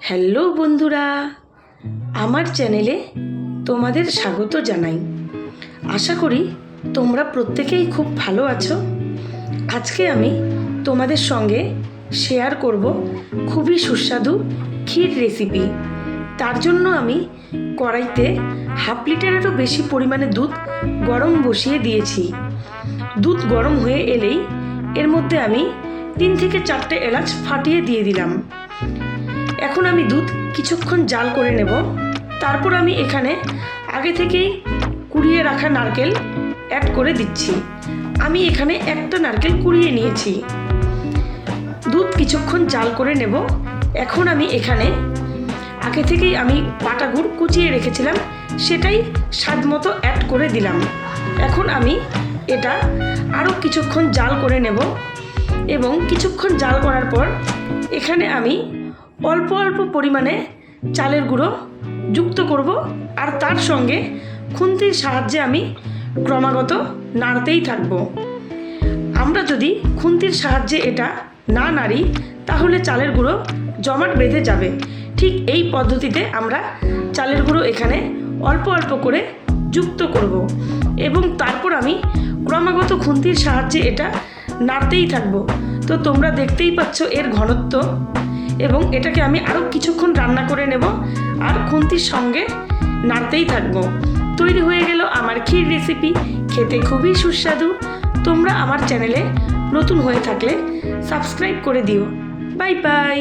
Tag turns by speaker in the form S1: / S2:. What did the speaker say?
S1: Hello বন্ধুরা, আমার চ্যানেলে তোমাদের স্বাগত জানাই। আশা করি তোমরা প্রত্যেকেই খুব ভালো আছো। আজকে আমি তোমাদের সঙ্গে শেয়ার করব খুবই সুস্বাদু ক্ষীর রেসিপি। তার জন্য আমি কড়াইতে 1/2 লিটারেরও বেশি পরিমাণে দুধ গরম বসিয়ে দিয়েছি। দুধ গরম হয়ে এলেই এর মধ্যে আমি 3 থেকে 4টে এলাচ ফাটিয়ে দিয়ে দিলাম। এখন আমি দুধ কিছুক্ষণ জাল করে নেব। তারপর আমি এখানে আগে থেকেই কুড়িয়ে রাখা নারকেল অ্যাড করে দিচ্ছি। আমি এখানে একটা নারকেল কুড়িয়ে নিয়েছি। দুধ কিছুক্ষণ জাল করে নেব। এখন আমি এখানে আগে থেকেই আমি বাটা গুড় কুচিয়ে রেখেছিলাম, সেটাই স্বাদ মতো অ্যাড করে দিলাম। এখন আমি এটা আরও কিছুক্ষণ জাল করে নেব এবং কিছুক্ষণ জাল করার পর এখানে আমি অল্প অল্প পরিমাণে চালের গুঁড়ো যুক্ত করব, আর তার সঙ্গে খুন্তির সাহায্যে আমি ক্রমাগত নাড়তেই থাকব। আমরা যদি খুন্তির সাহায্যে এটা না নাড়ি তাহলে চালের গুঁড়ো জমাট বেঁধে যাবে। ঠিক এই পদ্ধতিতে আমরা চালের গুঁড়ো এখানে অল্প অল্প করে যুক্ত করব এবং তারপর আমি ক্রমাগত খুন্তির সাহায্যে এটা নাড়তেই থাকব। তো তোমরা দেখতেই পাচ্ছ এর ঘনত্ব, এবং এটাকে আমি আরও কিছুক্ষণ রান্না করে নেব আর খুন্তির সঙ্গে নাড়তেই থাকবো। তৈরি হয়ে গেল আমার ক্ষীর রেসিপি। খেতে খুবই সুস্বাদু। তোমরা আমার চ্যানেলে নতুন হয়ে থাকলে সাবস্ক্রাইব করে দিও। Bye bye.